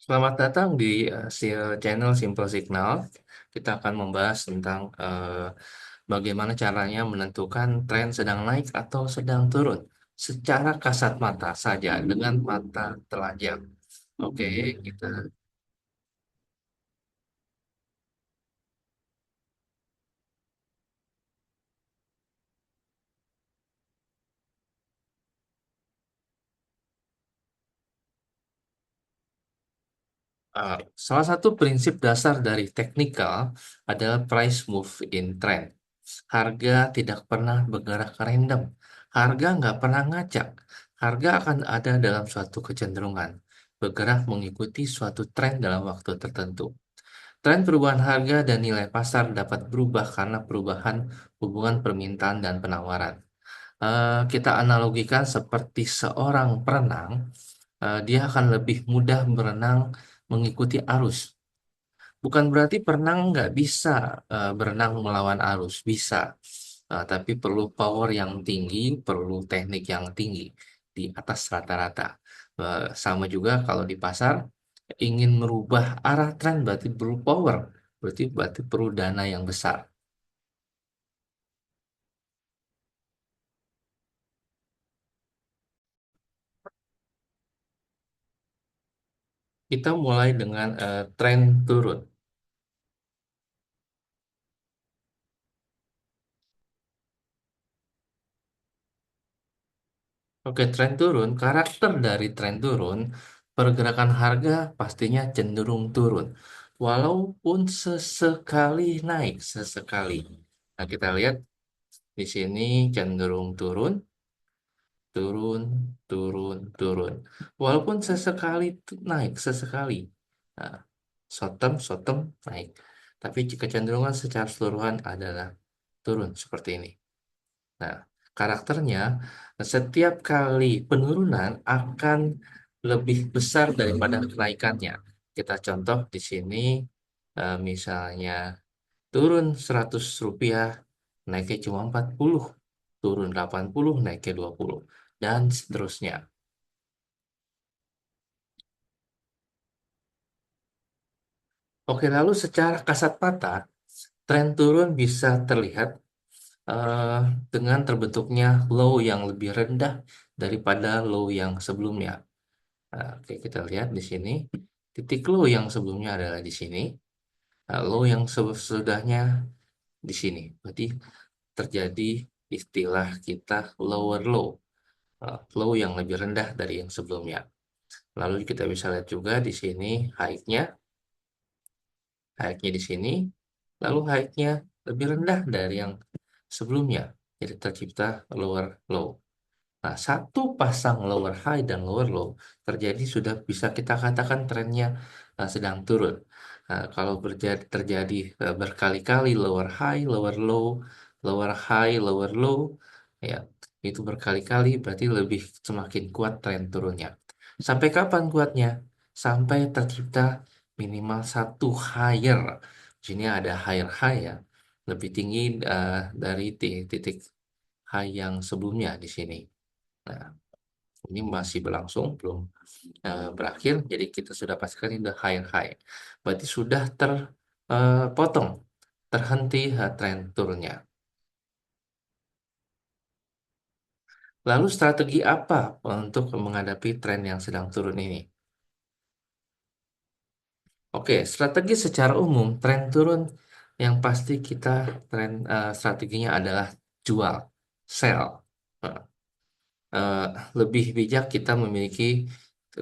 Selamat datang di channel Simple Signal. Kita akan membahas tentang bagaimana caranya menentukan tren sedang naik atau sedang turun secara kasat mata saja dengan mata telanjang. Oke, kita salah satu prinsip dasar dari teknikal adalah price move in trend. Harga tidak pernah bergerak random. Harga nggak pernah ngacak. Harga akan ada dalam suatu kecenderungan, bergerak mengikuti suatu tren dalam waktu tertentu. Tren perubahan harga dan nilai pasar dapat berubah karena perubahan hubungan permintaan dan penawaran. Kita analogikan seperti seorang perenang, dia akan lebih mudah berenang mengikuti arus. Bukan berarti perenang nggak bisa berenang melawan arus, bisa. Tapi perlu power yang tinggi, perlu teknik yang tinggi di atas rata-rata. Sama juga kalau di pasar, ingin merubah arah tren berarti perlu power, berarti perlu dana yang besar. Kita mulai dengan tren turun. Oke, tren turun, karakter dari tren turun, pergerakan harga pastinya cenderung turun. Walaupun sesekali naik, sesekali. Nah, kita lihat di sini cenderung turun, turun, turun, turun. Walaupun sesekali naik, sesekali. Nah, short term naik. Tapi kecenderungan secara keseluruhan adalah turun seperti ini. Nah, karakternya setiap kali penurunan akan lebih besar daripada kenaikannya. Kita contoh di sini, misalnya turun Rp100, naiknya cuma 40, turun 80, naiknya 20, dan seterusnya. Oke, lalu secara kasat mata, tren turun bisa terlihat eh, dengan terbentuknya low yang lebih rendah daripada low yang sebelumnya. Nah, oke, kita lihat di sini. Titik low yang sebelumnya adalah di sini. Nah, low yang sesudahnya di sini. Berarti terjadi istilah kita lower low. Low yang lebih rendah dari yang sebelumnya. Lalu kita bisa lihat juga di sini high-nya. High-nya di sini. Lalu high-nya lebih rendah dari yang sebelumnya. Jadi tercipta lower low. Nah, satu pasang lower high dan lower low terjadi sudah bisa kita katakan trennya sedang turun. Nah, kalau terjadi berkali-kali lower high, lower high, lower low, ya itu berkali-kali berarti lebih semakin kuat tren turunnya. Sampai kapan kuatnya? Sampai tercipta minimal satu higher. Di sini ada higher high ya, lebih tinggi dari titik high yang sebelumnya di sini. Nah, ini masih berlangsung, belum berakhir. Jadi kita sudah pastikan ini udah higher high. Berarti sudah terpotong, terhenti tren turunnya. Lalu strategi apa untuk menghadapi tren yang sedang turun ini? Oke, strategi secara umum tren turun yang pasti kita strateginya adalah jual, sell. Nah, eh, lebih bijak kita memiliki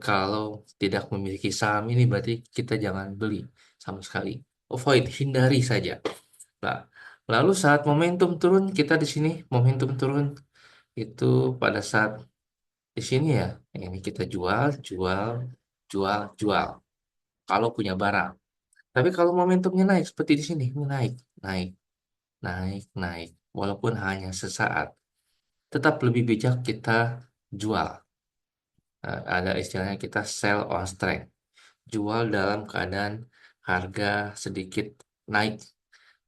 kalau tidak memiliki saham ini berarti kita jangan beli sama sekali. Avoid, hindari saja. Nah, lalu saat momentum turun kita di sini momentum turun itu pada saat di sini ya, ini kita jual, jual, jual, jual. Kalau punya barang. Tapi kalau momentumnya naik seperti di sini, ini naik, naik, naik, naik. Walaupun hanya sesaat, tetap lebih bijak kita jual. Ada istilahnya kita sell on strength. Jual dalam keadaan harga sedikit naik.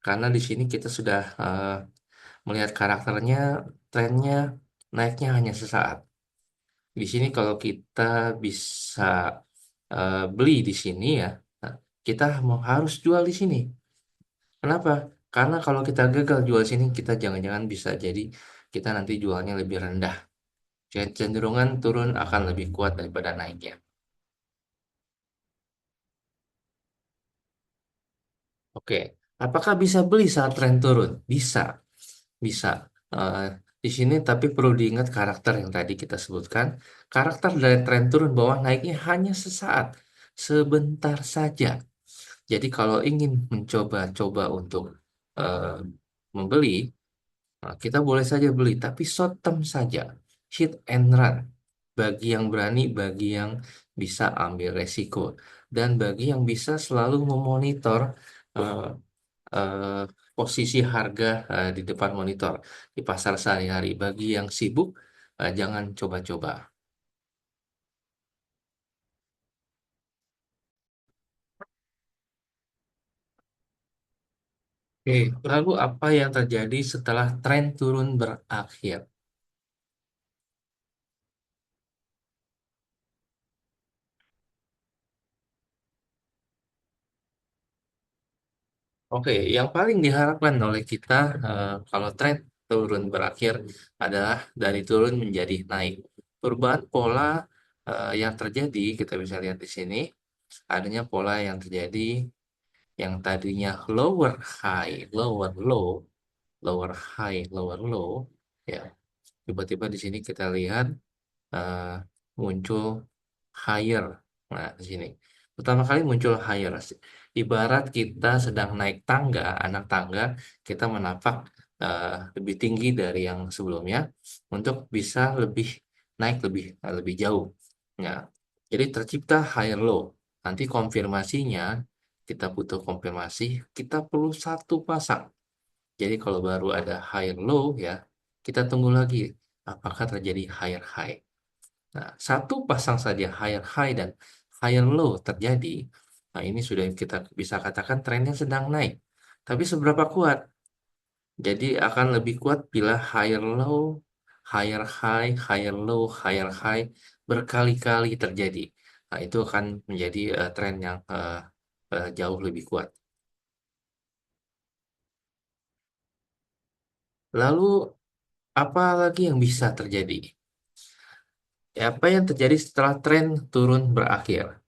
Karena di sini kita sudah melihat karakternya, trennya naiknya hanya sesaat. Di sini kalau kita bisa beli di sini ya, nah, kita mau harus jual di sini. Kenapa? Karena kalau kita gagal jual sini, kita jangan-jangan bisa jadi kita nanti jualnya lebih rendah. Cenderungan turun akan lebih kuat daripada naiknya. Oke, apakah bisa beli saat tren turun? Bisa, bisa. Eh, di sini tapi perlu diingat karakter yang tadi kita sebutkan. Karakter dari tren turun bawah naiknya hanya sesaat, sebentar saja. Jadi kalau ingin mencoba-coba untuk eh, membeli, nah, kita boleh saja beli, tapi short term saja, hit and run. Bagi yang berani, bagi yang bisa ambil resiko, dan bagi yang bisa selalu memonitor eh, eh, posisi harga di depan monitor di pasar sehari-hari. Bagi yang sibuk, jangan coba-coba. Oke, lalu apa yang terjadi setelah tren turun berakhir? Oke, yang paling diharapkan oleh kita kalau tren turun berakhir adalah dari turun menjadi naik. Perubahan pola yang terjadi kita bisa lihat di sini, adanya pola yang terjadi yang tadinya lower high, lower low, lower high, lower low, ya. Tiba-tiba di sini kita lihat eh, muncul higher. Nah, di sini. Pertama kali muncul higher. Ibarat kita sedang naik tangga, anak tangga, kita menapak lebih tinggi dari yang sebelumnya untuk bisa lebih naik lebih jauh. Nah, jadi tercipta higher low. Nanti konfirmasinya, kita butuh konfirmasi, kita perlu satu pasang. Jadi kalau baru ada higher low ya, kita tunggu lagi apakah terjadi higher high. Nah, satu pasang saja higher high dan higher low terjadi. Nah, ini sudah kita bisa katakan trennya sedang naik. Tapi seberapa kuat? Jadi akan lebih kuat bila higher low, higher high, higher low, higher high berkali-kali terjadi. Nah, itu akan menjadi tren yang jauh lebih kuat. Lalu, apa lagi yang bisa terjadi? Ya, apa yang terjadi setelah tren turun berakhir?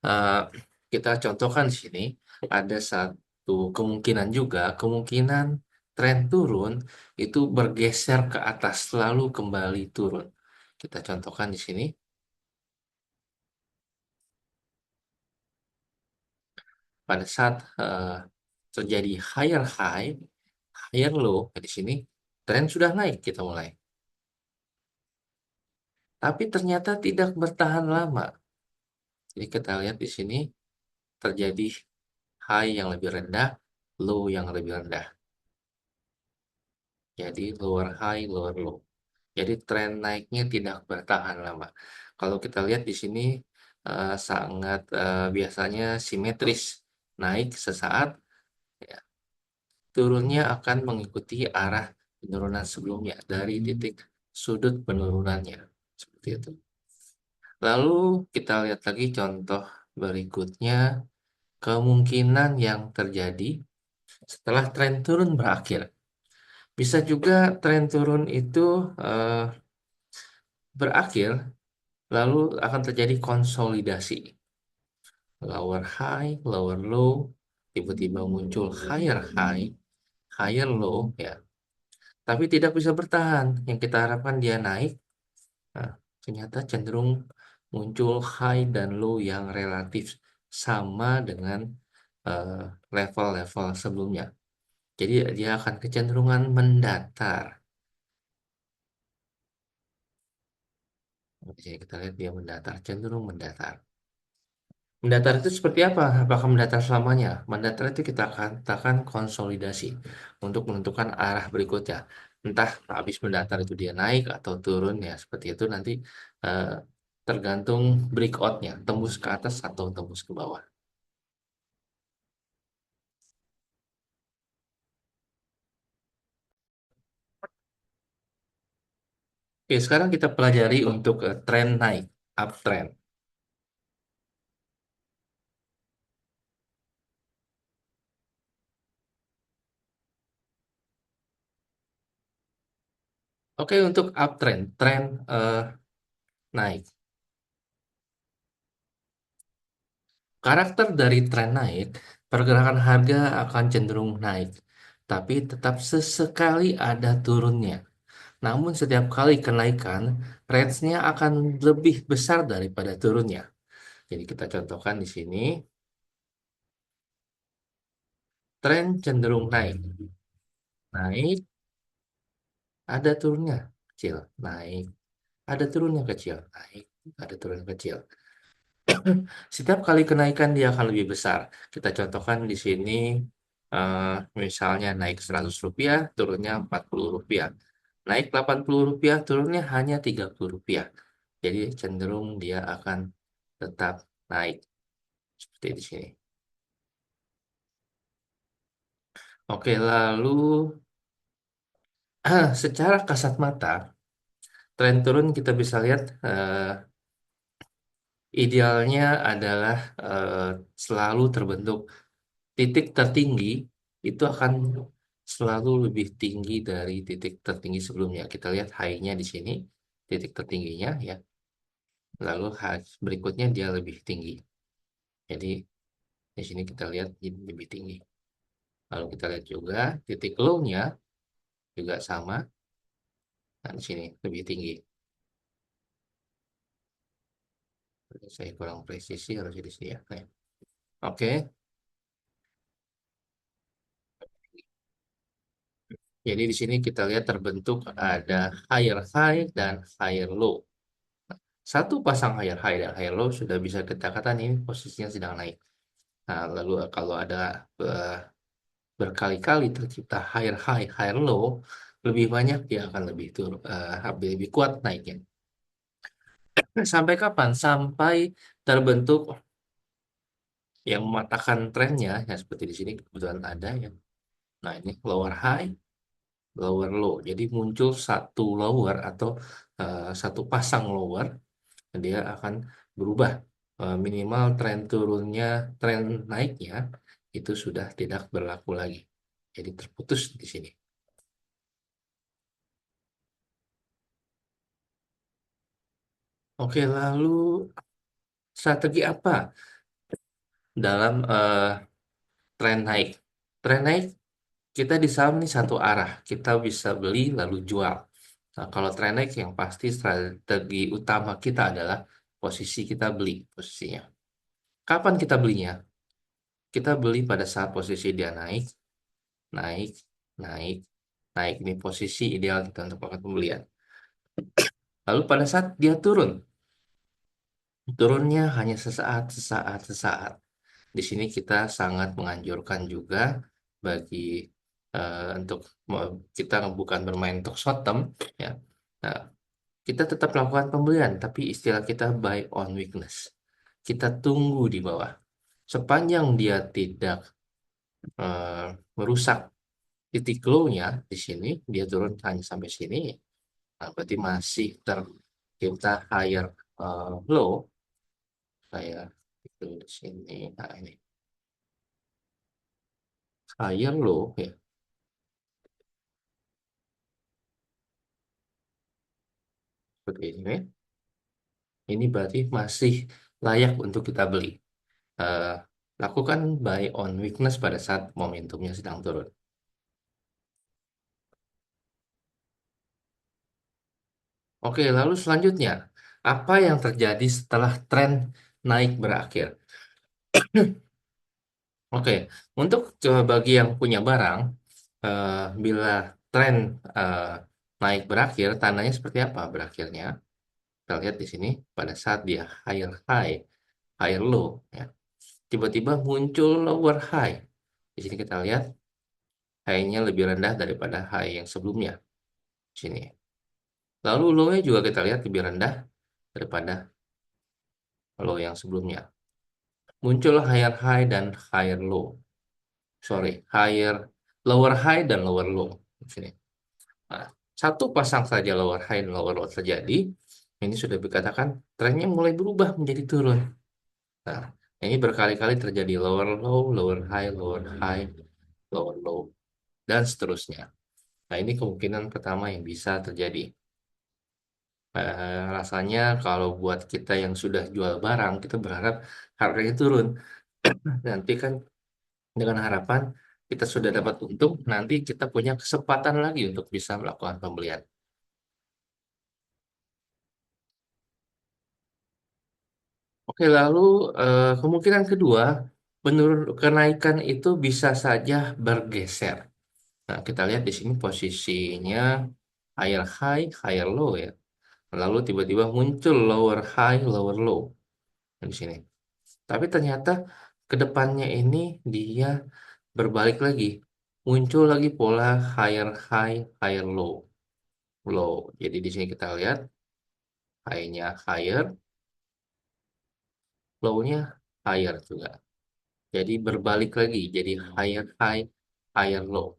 Eh, kita contohkan di sini ada satu kemungkinan juga, kemungkinan tren turun itu bergeser ke atas lalu kembali turun. Kita contohkan di sini pada saat terjadi higher high, higher low, di sini tren sudah naik kita mulai. Tapi ternyata tidak bertahan lama. Jadi kita lihat di sini terjadi high yang lebih rendah, low yang lebih rendah. Jadi lower high, lower low. Jadi tren naiknya tidak bertahan lama. Kalau kita lihat di sini sangat biasanya simetris, naik sesaat, ya, turunnya akan mengikuti arah penurunan sebelumnya dari titik sudut penurunannya. Seperti itu. Lalu kita lihat lagi contoh berikutnya, kemungkinan yang terjadi setelah tren turun berakhir. Bisa juga tren turun itu eh, berakhir, lalu akan terjadi konsolidasi. Lower high, lower low, tiba-tiba muncul higher high, higher low, ya. Tapi tidak bisa bertahan. Yang kita harapkan dia naik, nah, ternyata cenderung muncul high dan low yang relatif sama dengan eh, level-level sebelumnya. Jadi dia akan kecenderungan mendatar. Di sini kita lihat dia mendatar, cenderung mendatar. Mendatar itu seperti apa? Apakah mendatar selamanya? Mendatar itu kita katakan konsolidasi untuk menentukan arah berikutnya. Entah habis mendatar itu dia naik atau turun ya seperti itu nanti eh, tergantung breakoutnya, tembus ke atas atau tembus ke bawah. Oke, sekarang kita pelajari untuk tren naik, uptrend. Oke, untuk uptrend, tren naik. Karakter dari tren naik, pergerakan harga akan cenderung naik, tapi tetap sesekali ada turunnya. Namun setiap kali kenaikan, range-nya akan lebih besar daripada turunnya. Jadi kita contohkan di sini, tren cenderung naik. Naik, ada turunnya kecil. Naik, ada turunnya kecil. Naik, ada turun kecil. Setiap kali kenaikan dia akan lebih besar. Kita contohkan di sini, eh, misalnya naik Rp100, turunnya Rp40. Naik Rp80, turunnya hanya Rp30. Jadi cenderung dia akan tetap naik seperti di sini. Oke, lalu secara kasat mata, tren turun kita bisa lihat idealnya adalah eh, selalu terbentuk titik tertinggi itu akan selalu lebih tinggi dari titik tertinggi sebelumnya. Kita lihat high-nya di sini, titik tertingginya ya. Lalu high berikutnya dia lebih tinggi. Jadi di sini kita lihat ini lebih tinggi. Lalu kita lihat juga titik low-nya juga sama. Nah, di sini lebih tinggi. Saya kurang presisi harus di sini ya. Nah, oke, jadi di sini kita lihat terbentuk ada higher high dan higher low. Satu pasang higher high dan higher low sudah bisa kita katakan ini posisinya sedang naik. Nah, lalu kalau ada eh, berkali-kali tercipta higher high, higher low, lebih banyak dia akan lebih kuat naiknya. Sampai kapan? Sampai terbentuk yang mematahkan trennya, ya seperti di sini kebetulan ada ya. Nah, ini lower high, lower low. Jadi muncul satu lower atau satu pasang lower, dia akan berubah. Minimal tren turunnya, tren naiknya itu sudah tidak berlaku lagi. Jadi terputus di sini. Oke, lalu strategi apa dalam tren naik? Tren naik kita di saham ini satu arah. Kita bisa beli lalu jual. Nah, kalau tren naik yang pasti strategi utama kita adalah posisi kita beli posisinya. Kapan kita belinya? Kita beli pada saat posisi dia naik, naik, naik, naik. Ini posisi ideal kita untuk melakukan pembelian. Lalu pada saat dia turun, turunnya hanya sesaat, sesaat, sesaat. Di sini kita sangat menganjurkan juga bagi untuk kita bukan bermain untuk short term, ya. Nah, kita tetap melakukan pembelian, tapi istilah kita buy on weakness. Kita tunggu di bawah. Sepanjang dia tidak eh, merusak titik low-nya di sini, dia turun hanya sampai sini. Nah, berarti masih kita higher low, saya itu di sini. Nah, ini higher low ya, seperti ini. Ini berarti masih layak untuk kita beli. Eh, Lakukan buy on weakness pada saat momentumnya sedang turun. Oke, lalu selanjutnya, apa yang terjadi setelah tren naik berakhir? Oke, untuk bagi yang punya barang, eh, bila tren eh, naik berakhir, tandanya seperti apa berakhirnya? Kita lihat di sini, pada saat dia higher high, higher low, ya, tiba-tiba muncul lower high. Di sini kita lihat high-nya lebih rendah daripada high yang sebelumnya. Sini. Lalu low-nya juga kita lihat lebih rendah daripada low yang sebelumnya. Muncul higher high dan higher low. Sorry, lower high dan lower low. Di sini. Nah, satu pasang saja lower high dan lower low terjadi, ini sudah dikatakan trennya mulai berubah menjadi turun. Nah, ini berkali-kali terjadi lower low, lower high, lower high, lower low, dan seterusnya. Nah, ini kemungkinan pertama yang bisa terjadi. Rasanya kalau buat kita yang sudah jual barang, kita berharap harganya turun. Nanti kan dengan harapan kita sudah dapat untung, nanti kita punya kesempatan lagi untuk bisa melakukan pembelian. Oke, lalu kemungkinan kedua, menurut kenaikan itu bisa saja bergeser. Nah, kita lihat di sini posisinya higher high, higher low ya. Lalu tiba-tiba muncul lower high, lower low di sini. Tapi ternyata ke depannya ini dia berbalik lagi. Muncul lagi pola higher high, higher low, low. Jadi di sini kita lihat high-nya higher, low-nya higher juga. Jadi berbalik lagi, jadi higher high, higher low.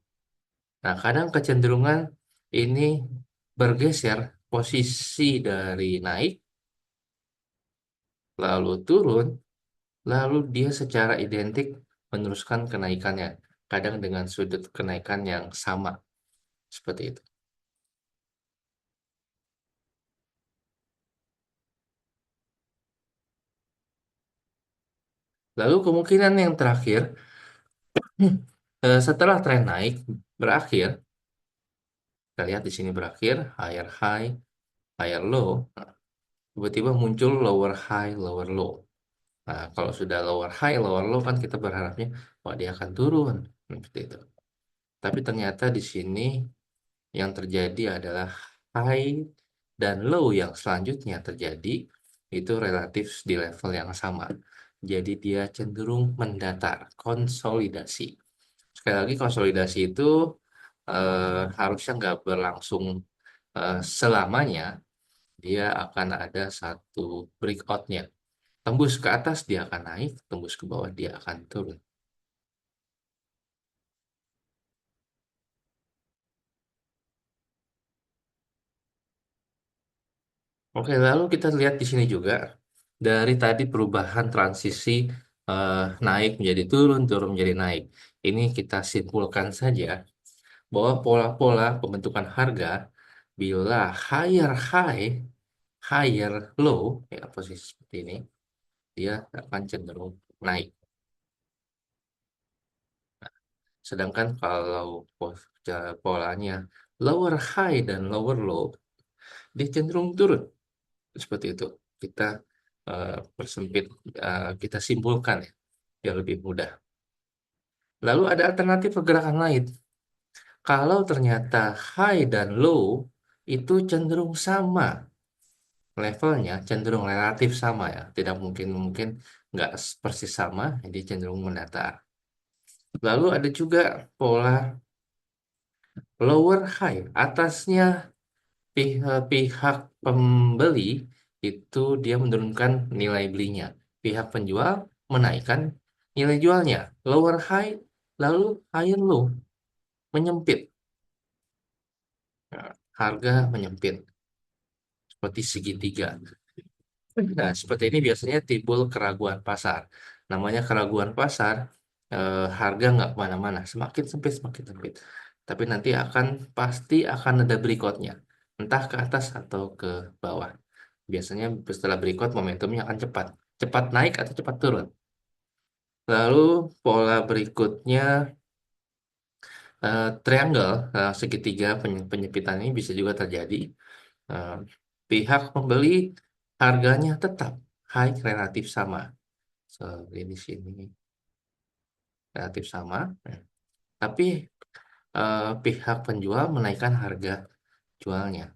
Nah, kadang kecenderungan ini bergeser posisi dari naik, lalu turun, lalu dia secara identik meneruskan kenaikannya. Kadang dengan sudut kenaikan yang sama, seperti itu. Lalu kemungkinan yang terakhir, setelah tren naik berakhir, kita lihat di sini berakhir, higher high, higher low, nah, tiba-tiba muncul lower high, lower low. Nah, kalau sudah lower high, lower low kan kita berharapnya, wah dia akan turun. Seperti itu. Tapi ternyata di sini yang terjadi adalah high dan low yang selanjutnya terjadi itu relatif di level yang sama. Jadi dia cenderung mendatar, konsolidasi. Sekali lagi konsolidasi itu harusnya nggak berlangsung selamanya. Dia akan ada satu breakout-nya. Tembus ke atas dia akan naik, tembus ke bawah dia akan turun. Oke, lalu kita lihat di sini juga dari tadi perubahan transisi eh, naik menjadi turun, turun menjadi naik. Ini kita simpulkan saja bahwa pola-pola pembentukan harga bila higher high, higher low, ya posisi seperti ini, dia akan cenderung naik. Sedangkan kalau polanya lower high dan lower low, dia cenderung turun. Seperti itu. Kita persempit, kita simpulkan ya, biar lebih mudah. Lalu ada alternatif pergerakan lain. Kalau ternyata high dan low itu cenderung sama levelnya, cenderung relatif sama ya, tidak mungkin mungkin nggak persis sama, jadi cenderung mendatar. Lalu ada juga pola lower high, atasnya pihak pembeli itu dia menurunkan nilai belinya. Pihak penjual menaikkan nilai jualnya. Lower high, lalu higher low, menyempit. Nah, harga menyempit, seperti segitiga. Nah, seperti ini biasanya timbul keraguan pasar. Namanya keraguan pasar, harga nggak kemana-mana. Semakin sempit, semakin sempit. Tapi nanti pasti akan ada berikutnya. Entah ke atas atau ke bawah. Biasanya setelah berikut momentumnya akan cepat. Cepat naik atau cepat turun. Lalu pola berikutnya triangle, segitiga penyempitan ini bisa juga terjadi. Eh, Pihak pembeli harganya tetap high relatif sama. So, di sini relatif sama. Tapi pihak penjual menaikkan harga jualnya.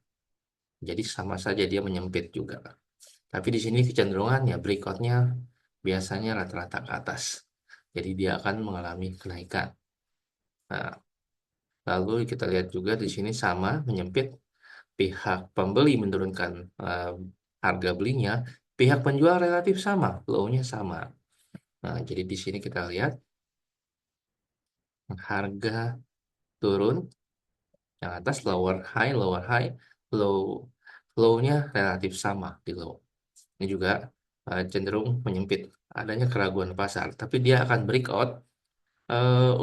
Jadi sama saja dia menyempit juga. Tapi di sini kecenderungannya breakoutnya biasanya rata-rata ke atas. Jadi dia akan mengalami kenaikan. Nah, lalu kita lihat juga di sini sama menyempit, pihak pembeli menurunkan eh, harga belinya, pihak penjual relatif sama, low-nya sama. Nah, jadi di sini kita lihat harga turun, yang atas lower high, low, low-nya relatif sama di low. Ini juga cenderung menyempit, adanya keraguan pasar, tapi dia akan breakout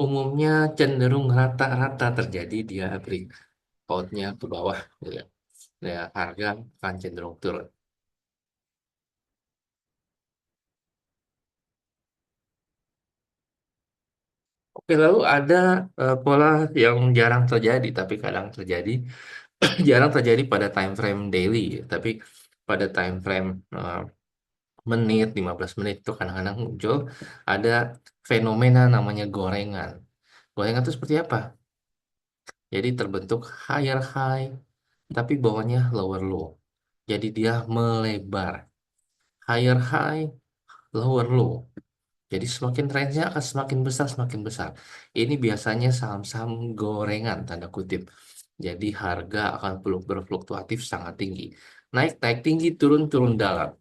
Umumnya cenderung rata-rata terjadi dia breakoutnya ke bawah, gitu ya. Ya, harga akan cenderung turun. Oke, lalu ada pola yang jarang terjadi, tapi kadang terjadi, jarang terjadi pada time frame daily, tapi pada time frame menit, 15 menit itu kadang-kadang muncul ada fenomena namanya gorengan. Gorengan itu seperti apa? Jadi terbentuk higher high, tapi bawahnya lower low. Jadi dia melebar. Higher high, lower low. Jadi semakin trennya akan semakin besar, semakin besar. Ini biasanya saham-saham gorengan, tanda kutip. Jadi harga akan berfluktuatif sangat tinggi. Naik, naik tinggi, turun, turun dalam.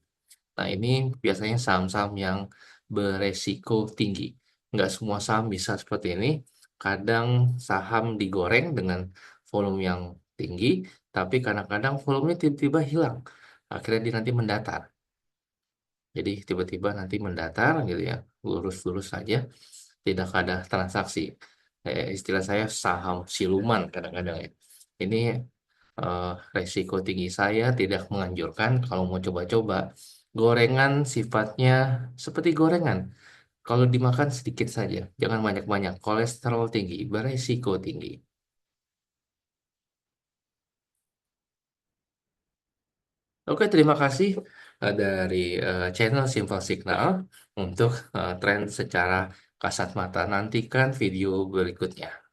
Nah, ini biasanya saham-saham yang beresiko tinggi. Nggak semua saham bisa seperti ini. Kadang saham digoreng dengan volume yang tinggi, tapi kadang-kadang volumenya tiba-tiba hilang. Akhirnya dia nanti mendatar. Jadi tiba-tiba nanti mendatar gitu ya, lurus-lurus saja, tidak ada transaksi. Istilah saya saham siluman kadang-kadang ya. Ini eh, resiko tinggi, saya tidak menganjurkan kalau mau coba-coba. Gorengan sifatnya seperti gorengan. Kalau dimakan sedikit saja, jangan banyak-banyak. Kolesterol tinggi, beresiko tinggi. Oke, terima kasih dari channel Simple Signal untuk tren secara kasat mata. Nantikan video berikutnya.